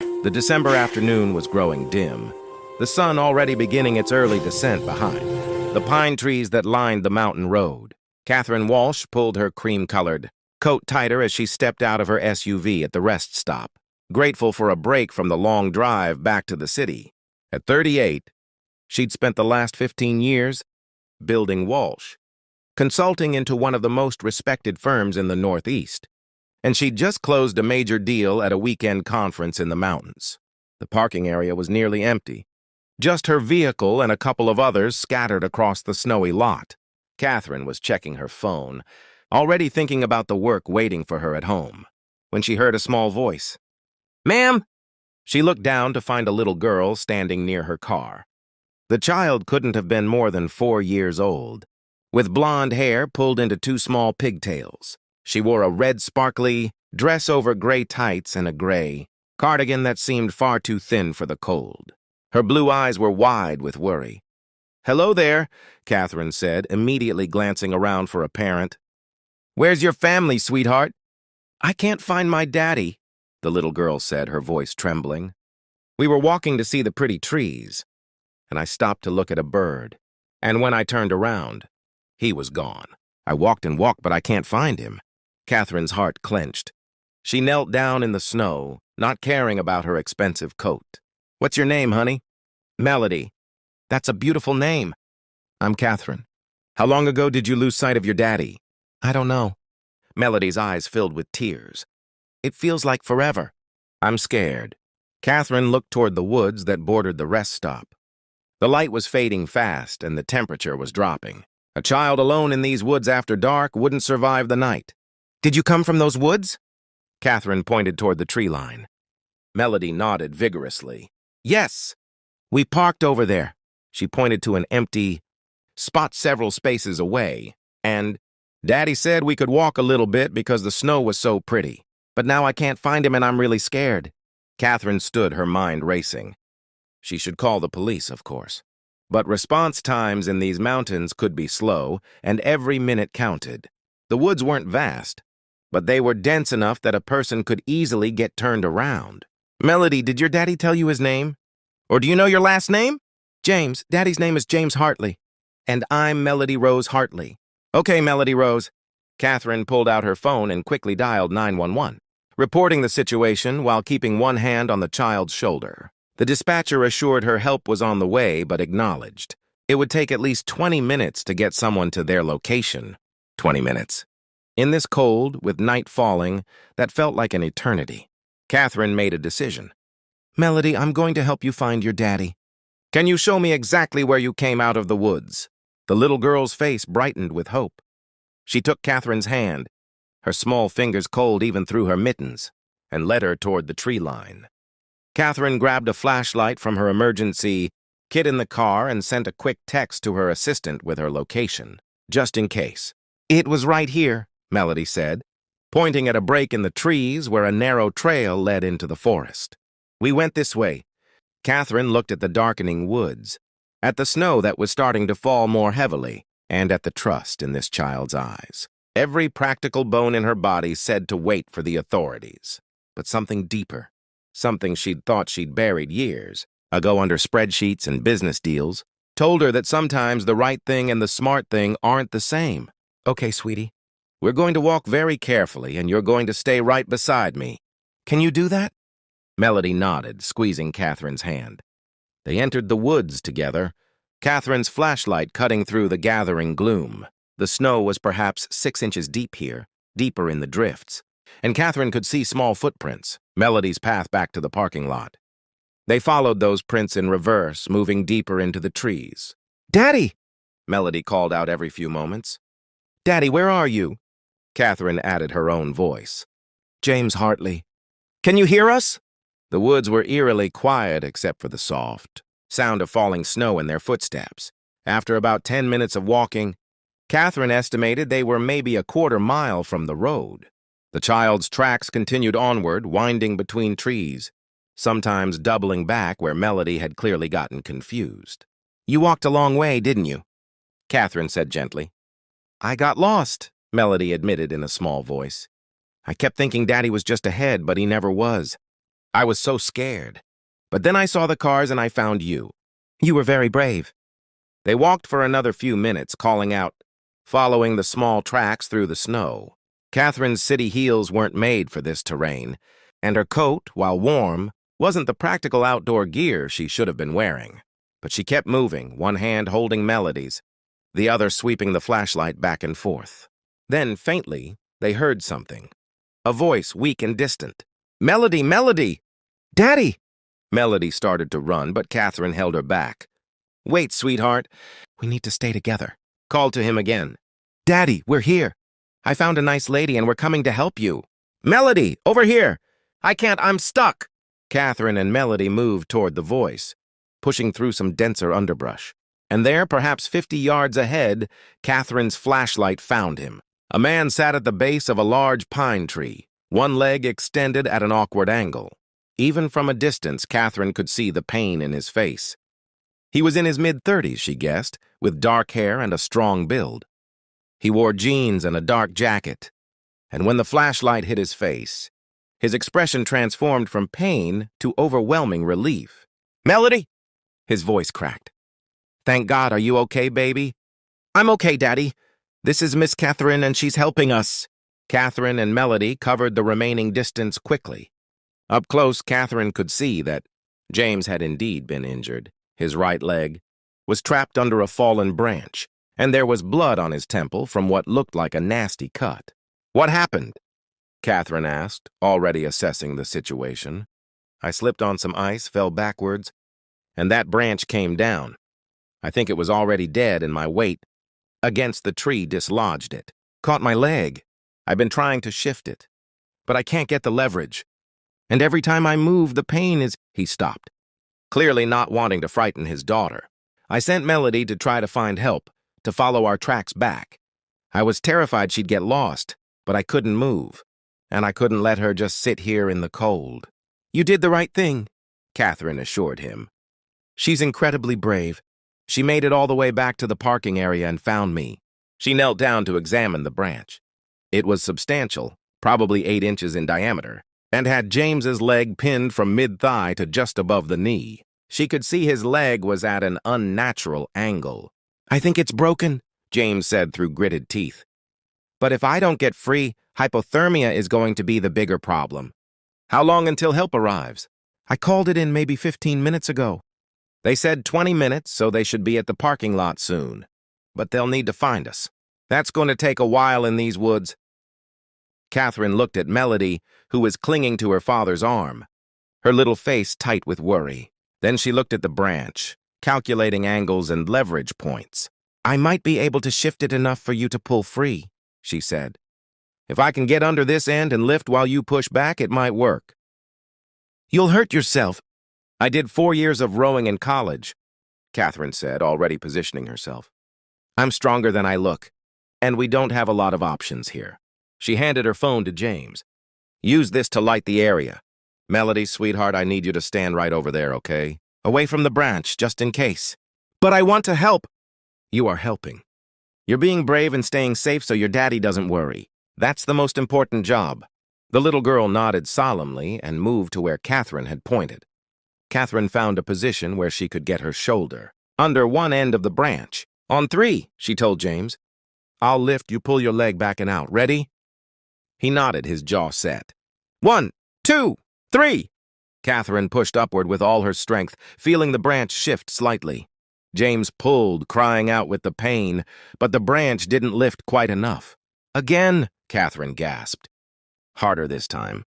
The December afternoon was growing dim, the sun already beginning its early descent behind the pine trees that lined the mountain road. Catherine Walsh pulled her cream-colored coat tighter as she stepped out of her SUV at the rest stop, grateful for a break from the long drive back to the city. At 38, she'd spent the last 15 years building Walsh, consulting into one of the most respected firms in the Northeast, and she'd just closed a major deal at a weekend conference in the mountains. The parking area was nearly empty, just her vehicle and a couple of others scattered across the snowy lot. Catherine was checking her phone, already thinking about the work waiting for her at home, when she heard a small voice. "Ma'am!" She looked down to find a little girl standing near her car. The child couldn't have been more than 4 years old, with blonde hair pulled into 2 small pigtails. She wore a red sparkly dress over gray tights and a gray cardigan that seemed far too thin for the cold. Her blue eyes were wide with worry. "Hello there," Catherine said, immediately glancing around for a parent. "Where's your family, sweetheart?" "I can't find my daddy," the little girl said, her voice trembling. "We were walking to see the pretty trees, and I stopped to look at a bird. And when I turned around, he was gone. I walked and walked, but I can't find him." Catherine's heart clenched. She knelt down in the snow, not caring about her expensive coat. "What's your name, honey?" "Melody." "That's a beautiful name." "I'm Catherine. How long ago did you lose sight of your daddy?" "I don't know." Melody's eyes filled with tears. "It feels like forever." "I'm scared." Catherine looked toward the woods that bordered the rest stop. The light was fading fast and the temperature was dropping. A child alone in these woods after dark wouldn't survive the night. "Did you come from those woods?" Catherine pointed toward the tree line. Melody nodded vigorously. "Yes. We parked over there." She pointed to an empty spot several spaces away, and Daddy said we could walk a little bit because the snow was so pretty. But now I can't find him and I'm really scared. Catherine stood, her mind racing. She should call the police, of course. But response times in these mountains could be slow, and every minute counted. The woods weren't vast, but they were dense enough that a person could easily get turned around. "Melody, did your daddy tell you his name? Or do you know your last name?" "James. Daddy's name is James Hartley. And I'm Melody Rose Hartley." "Okay, Melody Rose." Catherine pulled out her phone and quickly dialed 911, reporting the situation while keeping one hand on the child's shoulder. The dispatcher assured her help was on the way, but acknowledged it would take at least 20 minutes to get someone to their location. 20 minutes. In this cold, with night falling, that felt like an eternity. Catherine made a decision. "Melody, I'm going to help you find your daddy. Can you show me exactly where you came out of the woods?" The little girl's face brightened with hope. She took Catherine's hand, her small fingers cold even through her mittens, and led her toward the tree line. Catherine grabbed a flashlight from her emergency kit in the car and sent a quick text to her assistant with her location, just in case. "It was right here," Melody said, pointing at a break in the trees where a narrow trail led into the forest. "We went this way." Catherine looked at the darkening woods, at the snow that was starting to fall more heavily, and at the trust in this child's eyes. Every practical bone in her body said to wait for the authorities. But something deeper, something she'd thought she'd buried years ago under spreadsheets and business deals, told her that sometimes the right thing and the smart thing aren't the same. "Okay, sweetie. We're going to walk very carefully, and you're going to stay right beside me. Can you do that?" Melody nodded, squeezing Catherine's hand. They entered the woods together, Catherine's flashlight cutting through the gathering gloom. The snow was perhaps 6 inches deep here, deeper in the drifts, and Catherine could see small footprints, Melody's path back to the parking lot. They followed those prints in reverse, moving deeper into the trees. "Daddy!" Melody called out every few moments. "Daddy, where are you?" Catherine added her own voice. "James Hartley. Can you hear us?" The woods were eerily quiet except for the soft sound of falling snow in their footsteps. After about 10 minutes of walking, Catherine estimated they were maybe a quarter mile from the road. The child's tracks continued onward, winding between trees, sometimes doubling back where Melody had clearly gotten confused. "You walked a long way, didn't you?" Catherine said gently. "I got lost," Melody admitted in a small voice. "I kept thinking Daddy was just ahead, but he never was. I was so scared. But then I saw the cars and I found you. You were very brave. They walked for another few minutes, calling out, following the small tracks through the snow. Catherine's city heels weren't made for this terrain, and her coat, while warm, wasn't the practical outdoor gear she should have been wearing. But she kept moving, one hand holding Melody's, the other sweeping the flashlight back and forth. Then, faintly, they heard something. A voice, weak and distant. "Melody, Melody! Daddy!" Melody started to run, but Catherine held her back. "Wait, sweetheart. We need to stay together." Called to him again. "Daddy, we're here. I found a nice lady and we're coming to help you." "Melody, over here! I can't, I'm stuck!" Catherine and Melody moved toward the voice, pushing through some denser underbrush. And there, perhaps 50 yards ahead, Catherine's flashlight found him. A man sat at the base of a large pine tree, one leg extended at an awkward angle. Even from a distance, Catherine could see the pain in his face. He was in his mid-30s, she guessed, with dark hair and a strong build. He wore jeans and a dark jacket, and when the flashlight hit his face, his expression transformed from pain to overwhelming relief. "Melody!" His voice cracked. "Thank God, are you okay, baby?" "I'm okay, Daddy. This is Miss Catherine and she's helping us." Catherine and Melody covered the remaining distance quickly. Up close, Catherine could see that James had indeed been injured. His right leg was trapped under a fallen branch, and there was blood on his temple from what looked like a nasty cut. "What happened?" Catherine asked, already assessing the situation. "I slipped on some ice, fell backwards, and that branch came down. I think it was already dead and my weight against the tree dislodged it. Caught my leg. I've been trying to shift it, but I can't get the leverage. And every time I move, the pain is—" He stopped, clearly not wanting to frighten his daughter. "I sent Melody to try to find help, to follow our tracks back. I was terrified she'd get lost, but I couldn't move, and I couldn't let her just sit here in the cold." "You did the right thing," Catherine assured him. "She's incredibly brave. She made it all the way back to the parking area and found me." She knelt down to examine the branch. It was substantial, probably 8 inches in diameter, and had James's leg pinned from mid-thigh to just above the knee. She could see his leg was at an unnatural angle. "I think it's broken," James said through gritted teeth. "But if I don't get free, hypothermia is going to be the bigger problem." "How long until help arrives?" "I called it in maybe 15 minutes ago." "They said 20 minutes, so they should be at the parking lot soon. But they'll need to find us. That's going to take a while in these woods." Catherine looked at Melody, who was clinging to her father's arm, her little face tight with worry. Then she looked at the branch, calculating angles and leverage points. "I might be able to shift it enough for you to pull free," she said. "If I can get under this end and lift while you push back, it might work." "You'll hurt yourself." "I did 4 years of rowing in college," Catherine said, already positioning herself. "I'm stronger than I look, and we don't have a lot of options here." She handed her phone to James. "Use this to light the area. Melody, sweetheart, I need you to stand right over there, okay? Away from the branch, just in case." "But I want to help." "You are helping. You're being brave and staying safe so your daddy doesn't worry. That's the most important job." The little girl nodded solemnly and moved to where Catherine had pointed. Catherine found a position where she could get her shoulder under one end of the branch. "On 3, she told James. "I'll lift, you pull your leg back and out. Ready?" He nodded, his jaw set. 1, 2, 3. Catherine pushed upward with all her strength, feeling the branch shift slightly. James pulled, crying out with the pain, but the branch didn't lift quite enough. "Again," Catherine gasped. Harder this time.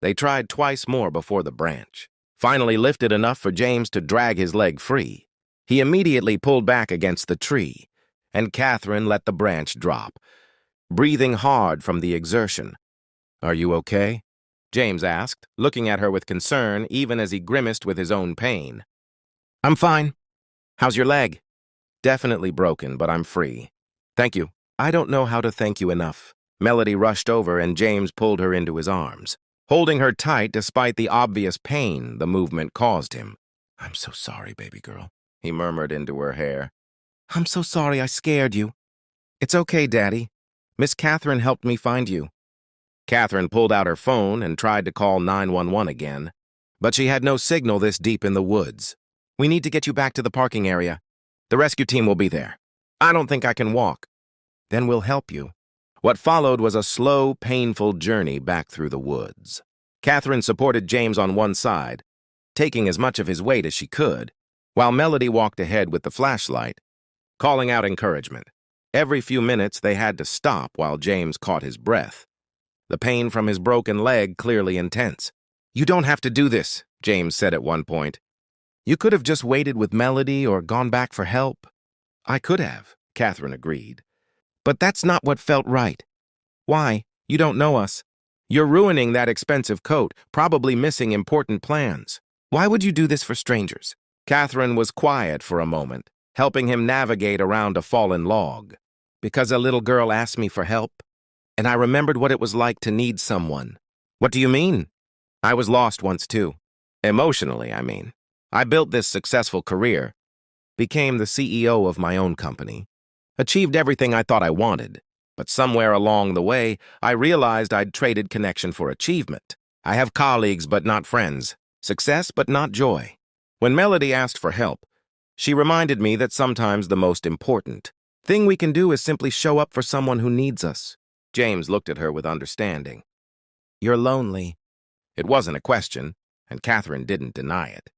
They tried twice more before the branch finally lifted enough for James to drag his leg free. He immediately pulled back against the tree, and Catherine let the branch drop, breathing hard from the exertion. "Are you okay?" James asked, looking at her with concern even as he grimaced with his own pain. "I'm fine. How's your leg?" "Definitely broken, but I'm free. Thank you." "I don't know how to thank you enough." Melody rushed over and James pulled her into his arms, holding her tight despite the obvious pain the movement caused him. "I'm so sorry, baby girl," he murmured into her hair. "I'm so sorry I scared you." "It's okay, Daddy. Miss Catherine helped me find you." Catherine pulled out her phone and tried to call 911 again. but she had no signal this deep in the woods. "We need to get you back to the parking area. The rescue team will be there." "I don't think I can walk." "Then we'll help you." What followed was a slow, painful journey back through the woods. Catherine supported James on one side, taking as much of his weight as she could, while Melody walked ahead with the flashlight, calling out encouragement. Every few minutes they had to stop while James caught his breath, the pain from his broken leg clearly intense. "You don't have to do this," James said at one point. "You could have just waited with Melody or gone back for help." "I could have," Catherine agreed. "But that's not what felt right." "Why? You don't know us. You're ruining that expensive coat, probably missing important plans. Why would you do this for strangers?" Catherine was quiet for a moment, helping him navigate around a fallen log. "Because a little girl asked me for help, and I remembered what it was like to need someone." "What do you mean?" "I was lost once too. Emotionally, I mean. I built this successful career, became the CEO of my own company, achieved everything I thought I wanted. But somewhere along the way, I realized I'd traded connection for achievement. I have colleagues but not friends, success but not joy." When Melody asked for help, she reminded me that sometimes the most important thing we can do is simply show up for someone who needs us. James looked at her with understanding. "You're lonely." It wasn't a question, and Catherine didn't deny it.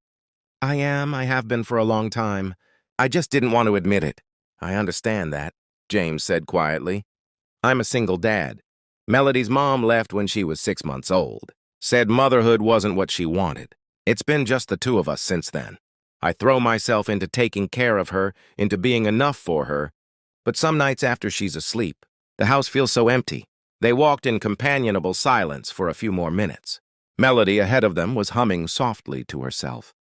"I am. I have been for a long time. I just didn't want to admit it." "I understand that," James said quietly. "I'm a single dad. Melody's mom left when she was 6 months old. Said motherhood wasn't what she wanted. It's been just the two of us since then. I throw myself into taking care of her, into being enough for her. But some nights after she's asleep, the house feels so empty." They walked in companionable silence for a few more minutes. Melody, ahead of them, was humming softly to herself.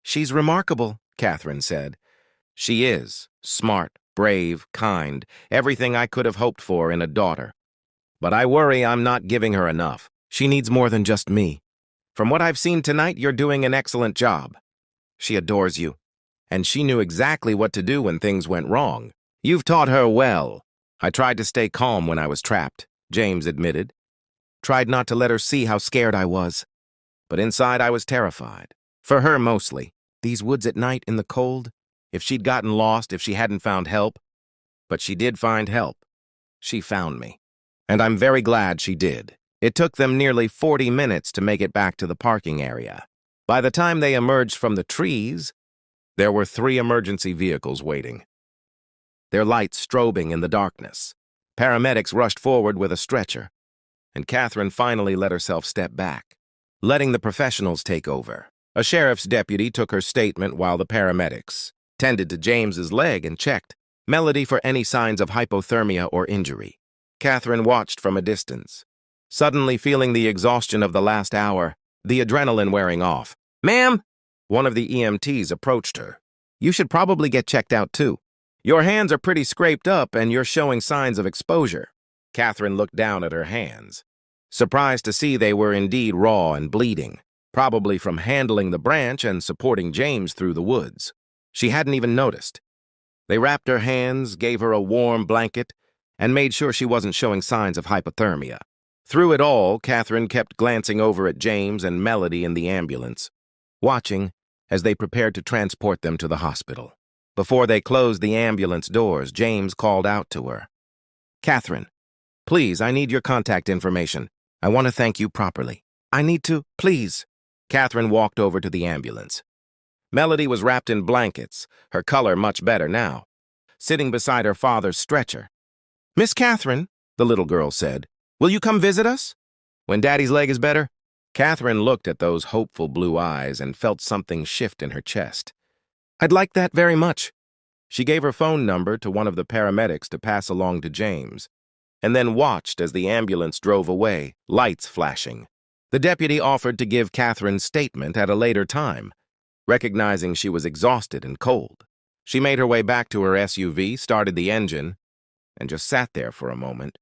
"She's remarkable," Catherine said. "She is. Smart, brave, kind, everything I could have hoped for in a daughter. But I worry I'm not giving her enough. She needs more than just me. From what I've seen tonight, you're doing an excellent job. She adores you, and she knew exactly what to do when things went wrong. You've taught her well." "I tried to stay calm when I was trapped," James admitted. "Tried not to let her see how scared I was. But inside I was terrified. For her mostly. These woods at night in the cold. If she'd gotten lost, if she hadn't found help. But she did find help. She found me. And I'm very glad she did." It took them nearly 40 minutes to make it back to the parking area. By the time they emerged from the trees, there were 3 emergency vehicles waiting, their lights strobing in the darkness. Paramedics rushed forward with a stretcher, and Catherine finally let herself step back, letting the professionals take over. A sheriff's deputy took her statement while the paramedics tended to James's leg and checked Melody for any signs of hypothermia or injury. Catherine watched from a distance, suddenly feeling the exhaustion of the last hour, the adrenaline wearing off. "Ma'am!" One of the EMTs approached her. "You should probably get checked out too. Your hands are pretty scraped up and you're showing signs of exposure." Catherine looked down at her hands, surprised to see they were indeed raw and bleeding, probably from handling the branch and supporting James through the woods. She hadn't even noticed. They wrapped her hands, gave her a warm blanket, and made sure she wasn't showing signs of hypothermia. Through it all, Catherine kept glancing over at James and Melody in the ambulance, watching as they prepared to transport them to the hospital. Before they closed the ambulance doors, James called out to her. "Catherine, please, I need your contact information. I want to thank you properly. I need to, please." Catherine walked over to the ambulance. Melody was wrapped in blankets, her color much better now, sitting beside her father's stretcher. "Miss Catherine," the little girl said, "will you come visit us when Daddy's leg is better?" Catherine looked at those hopeful blue eyes and felt something shift in her chest. "I'd like that very much." She gave her phone number to one of the paramedics to pass along to James, and then watched as the ambulance drove away, lights flashing. The deputy offered to give Catherine's statement at a later time, recognizing she was exhausted and cold. She made her way back to her SUV, started the engine, and just sat there for a moment,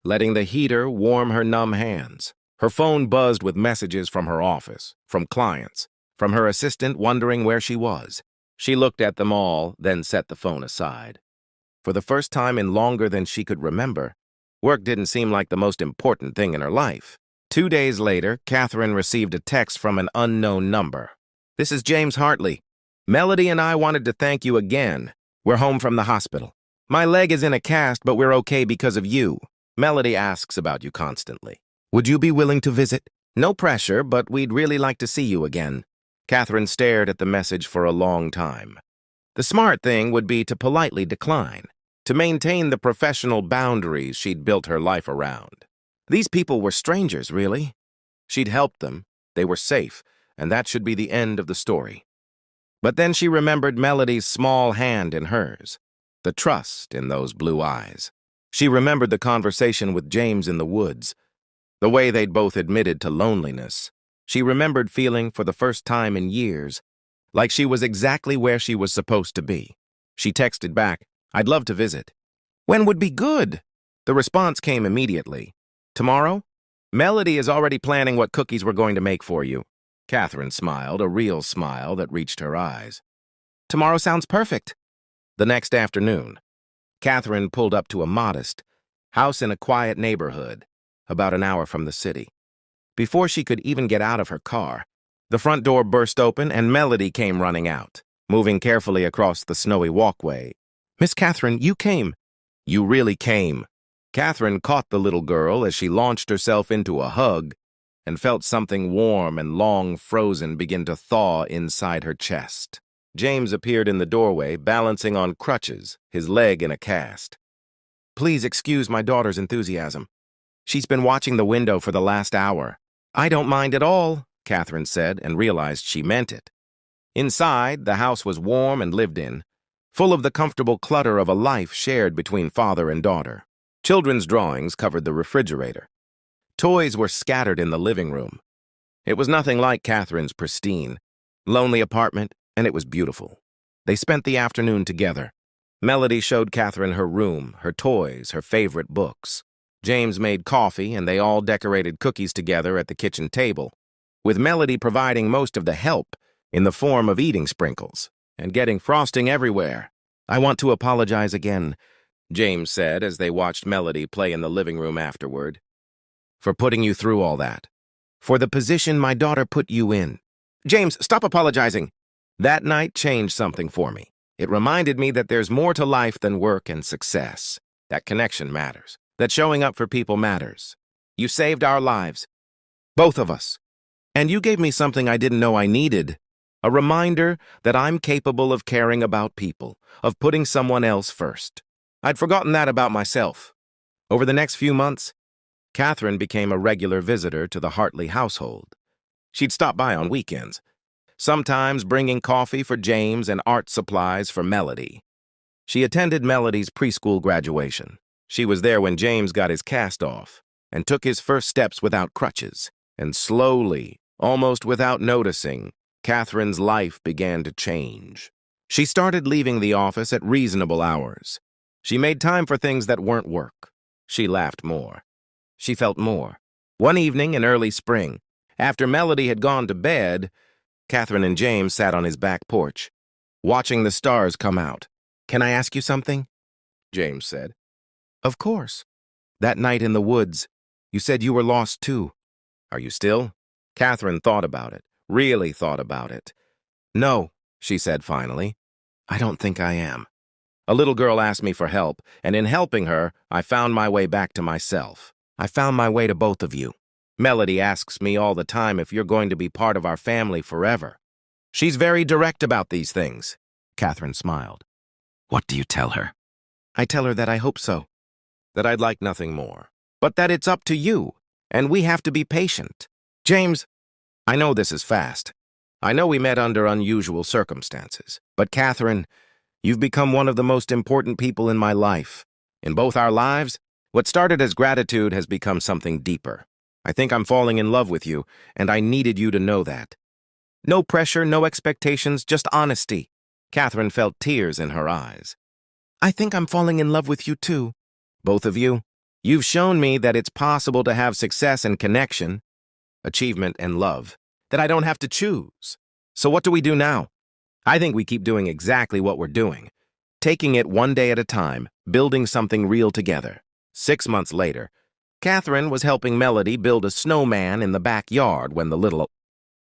letting the heater warm her numb hands. Her phone buzzed with messages from her office, from clients, from her assistant wondering where she was. She looked at them all, then set the phone aside. For the first time in longer than she could remember, work didn't seem like the most important thing in her life. 2 days later, Catherine received a text from an unknown number. "This is James Hartley. Melody and I wanted to thank you again. We're home from the hospital. My leg is in a cast, but we're okay because of you. Melody asks about you constantly. Would you be willing to visit? No pressure, but we'd really like to see you again." Catherine stared at the message for a long time. The smart thing would be to politely decline, to maintain the professional boundaries she'd built her life around. These people were strangers, really. She'd helped them, they were safe, and that should be the end of the story. But then she remembered Melody's small hand in hers, the trust in those blue eyes. She remembered the conversation with James in the woods, the way they'd both admitted to loneliness. She remembered feeling, for the first time in years, like she was exactly where she was supposed to be. She texted back, "I'd love to visit." "When would be good?" The response came immediately. "Tomorrow? Melody is already planning what cookies we're going to make for you." Catherine smiled, a real smile that reached her eyes. "Tomorrow sounds perfect." The next afternoon, Catherine pulled up to a modest house in a quiet neighborhood, about an hour from the city. Before she could even get out of her car, the front door burst open and Melody came running out, moving carefully across the snowy walkway. "Miss Catherine, you came." "You really came." Catherine caught the little girl as she launched herself into a hug and felt something warm and long frozen begin to thaw inside her chest. James appeared in the doorway, balancing on crutches, his leg in a cast. "Please excuse my daughter's enthusiasm. She's been watching the window for the last hour." "I don't mind at all," Catherine said, and realized she meant it. Inside, the house was warm and lived in, full of the comfortable clutter of a life shared between father and daughter. Children's drawings covered the refrigerator. Toys were scattered in the living room. It was nothing like Catherine's pristine, lonely apartment, and it was beautiful. They spent the afternoon together. Melody showed Catherine her room, her toys, her favorite books. James made coffee, and they all decorated cookies together at the kitchen table, with Melody providing most of the help in the form of eating sprinkles and getting frosting everywhere. "I want to apologize again," James said as they watched Melody play in the living room afterward, "for putting you through all that. For the position my daughter put you in." "James, stop apologizing." That night changed something for me. It reminded me that there's more to life than work and success. That connection matters. That showing up for people matters. You saved our lives. Both of us. And you gave me something I didn't know I needed. A reminder that I'm capable of caring about people, of putting someone else first. I'd forgotten that about myself. Over the next few months, Catherine became a regular visitor to the Hartley household. She'd stop by on weekends, sometimes bringing coffee for James and art supplies for Melody. She attended Melody's preschool graduation. She was there when James got his cast off and took his first steps without crutches. And slowly, almost without noticing, Catherine's life began to change. She started leaving the office at reasonable hours. She made time for things that weren't work. She laughed more. She felt more. One evening in early spring, after Melody had gone to bed, Catherine and James sat on his back porch, watching the stars come out. "Can I ask you something?" James said. "Of course." "That night in the woods, you said you were lost too. Are you still?" Catherine thought about it, really thought about it. "No," she said finally. "I don't think I am. A little girl asked me for help, and in helping her, I found my way back to myself. I found my way to both of you. Melody asks me all the time if you're going to be part of our family forever. She's very direct about these things." Catherine smiled. "What do you tell her?" "I tell her that I hope so. That I'd like nothing more. But that it's up to you, and we have to be patient. James, I know this is fast. I know we met under unusual circumstances. But Catherine, you've become one of the most important people in my life. In both our lives, what started as gratitude has become something deeper. I think I'm falling in love with you, and I needed you to know that. No pressure, no expectations, just honesty." Catherine felt tears in her eyes. "I think I'm falling in love with you too." "Both of you? You've shown me that it's possible to have success and connection, achievement and love, that I don't have to choose. So what do we do now?" "I think we keep doing exactly what we're doing, taking it one day at a time, building something real together." 6 months later, Catherine was helping Melody build a snowman in the backyard when the little